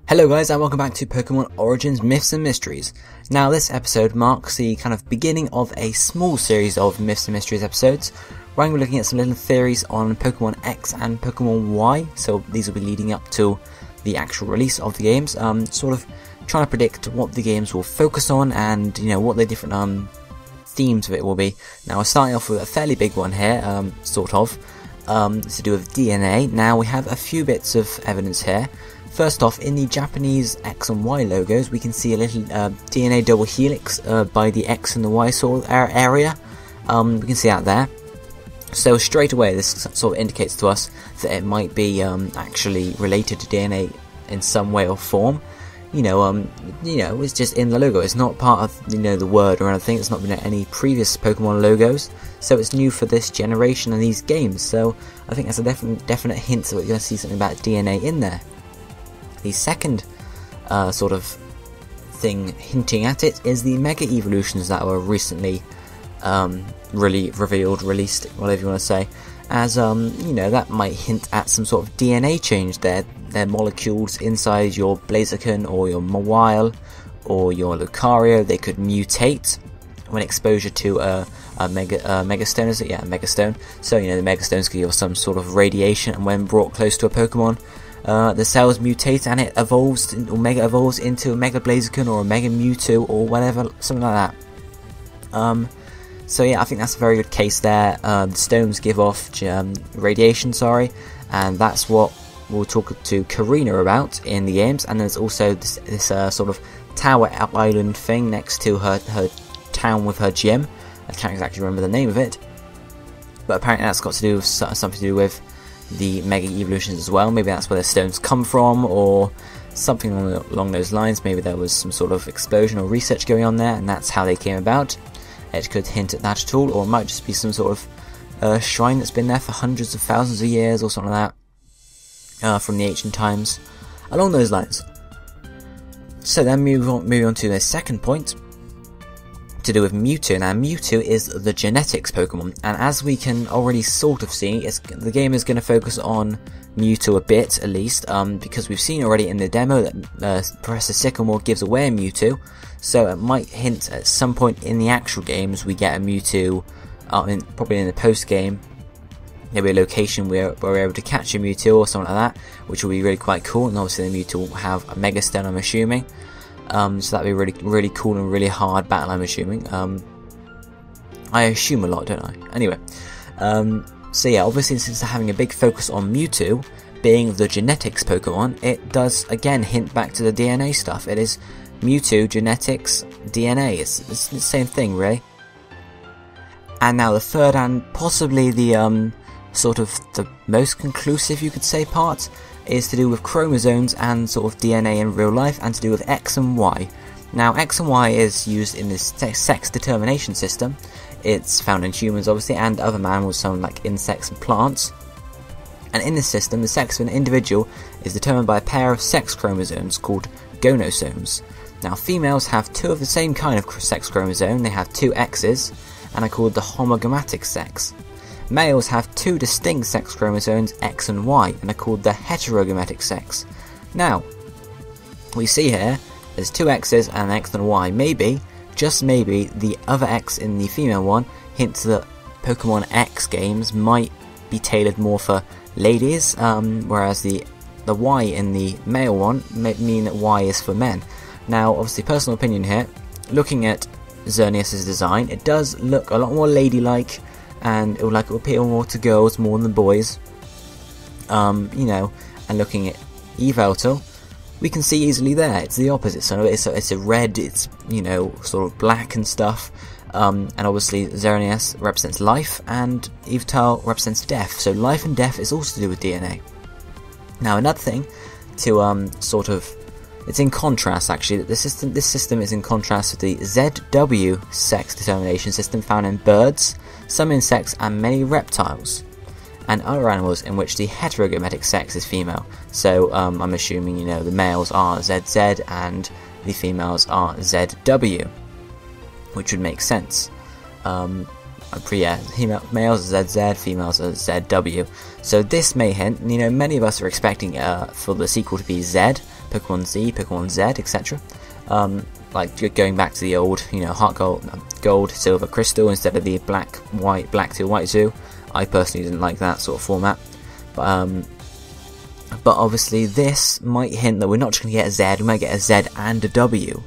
Hello guys and welcome back to Pokemon Origins Myths and Mysteries. Now this episode marks the kind of beginning of a small series of Myths and Mysteries episodes where I'm looking at some little theories on Pokemon X and Pokemon Y, so these will be leading up to the actual release of the games, sort of trying to predict what the games will focus on and what the different themes of it will be. Now we're starting off with a fairly big one here, it's to do with DNA. Now we have a few bits of evidence here. First off, in the Japanese X and Y logos, we can see a little DNA double helix by the X and the Y sort of area. We can see that there. So straight away, this sort of indicates to us that it might be actually related to DNA in some way or form. It's just in the logo. It's not part of the word or anything. It's not been in any previous Pokemon logos, so it's new for this generation and these games. So I think that's a definite hint that we're going to see something about DNA in there. The second sort of thing hinting at it is the Mega Evolutions that were recently released, whatever you want to say, as that might hint at some sort of DNA change. They're molecules inside your Blaziken or your Mawile or your Lucario. They could mutate when exposure to a Megastone, is it? Yeah, a Megastone. So the Megastones could give some sort of radiation, and when brought close to a Pokemon, the cells mutate and it evolves or Mega evolves into a Mega Blaziken or a Mega Mewtwo or whatever, something like that. So yeah, I think that's a very good case there. The stones give off radiation, and that's what we'll talk to Karina about in the games. And there's also this sort of tower island thing next to her town with her gym. I can't exactly remember the name of it, but apparently that's got to do with something to do with the Mega Evolutions as well. Maybe that's where the stones come from, or something along those lines. Maybe there was some sort of explosion or research going on there, and that's how they came about. It could hint at that at all, or it might just be some sort of shrine that's been there for hundreds of thousands of years or something like that, from the ancient times, along those lines. So then moving on to the second point, to do with Mewtwo. Now Mewtwo is the genetics Pokemon, and as we can already sort of see, the game is going to focus on Mewtwo a bit, at least, because we've seen already in the demo that Professor Sycamore gives away a Mewtwo, so it might hint at some point in the actual games we get a Mewtwo, probably in the post-game. There'll be a location where we're able to catch a Mewtwo or something like that, which will be really quite cool, and obviously the Mewtwo will have a Mega Stone, I'm assuming. So that'd be really cool and really hard battle, I'm assuming. I assume a lot, don't I? Anyway, so yeah, obviously since they're having a big focus on Mewtwo being the genetics Pokemon, it does again hint back to the DNA stuff. It is Mewtwo, genetics, DNA. It's the same thing, really. And now the third and possibly the sort of the most conclusive, you could say, part is to do with chromosomes and sort of DNA in real life, and to do with X and Y. Now X and Y is used in this sex determination system. It's found in humans obviously and other mammals, some like insects and plants. And in this system, the sex of an individual is determined by a pair of sex chromosomes called gonosomes. Now females have two of the same kind of sex chromosome. They have two X's and are called the homogametic sex. Males have two distinct sex chromosomes, X and Y, and are called the heterogametic sex. Now, we see here, there's two X's and an X and a Y. Maybe, just maybe, the other X in the female one hints that Pokemon X games might be tailored more for ladies, whereas the Y in the male one may mean that Y is for men. Now, obviously, personal opinion here, looking at Xerneas' design, it does look a lot more ladylike, and it will appeal more to girls more than boys. And looking at Yveltal, we can see easily there it's the opposite. So it's a red, it's sort of black and stuff. And obviously Xerneas represents life, and Yveltal represents death. So life and death is also to do with DNA. Now another thing to it's in contrast actually, that this system is in contrast with the ZW sex determination system found in birds, some insects and many reptiles, and other animals in which the heterogametic sex is female. So I'm assuming the males are ZZ and the females are ZW, which would make sense. males are ZZ, females are ZW. So this may hint, many of us are expecting for the sequel to be Z, Pokemon Z, Pokemon Z, etc. Like going back to the old, Heart Gold, Silver, Crystal instead of the Black to White Zoo. I personally didn't like that sort of format. But obviously this might hint that we're not just going to get a Z, we might get a Z and a W,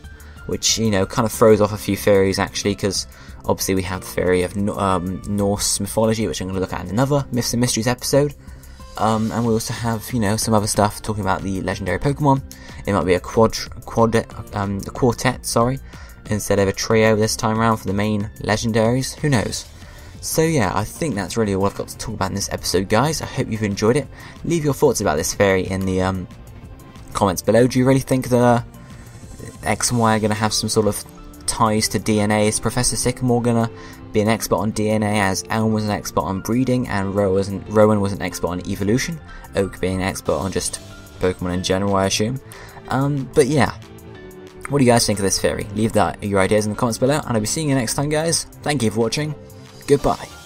which, kind of throws off a few theories actually, because obviously we have the theory of Norse mythology, which I'm going to look at in another Myths and Mysteries episode. And we also have, some other stuff talking about the legendary Pokemon. It might be a quartet, instead of a trio this time around for the main legendaries. Who knows? So yeah, I think that's really all I've got to talk about in this episode, guys. I hope you've enjoyed it. Leave your thoughts about this theory in the comments below. Do you really think that X and Y are going to have some sort of ties to DNA? Is Professor Sycamore going to be an expert on DNA, as Elm was an expert on breeding and Rowan was an expert on evolution, Oak being an expert on just Pokemon in general, I assume? But yeah, what do you guys think of this theory? Leave your ideas in the comments below, and I'll be seeing you next time, guys. Thank you for watching. Goodbye.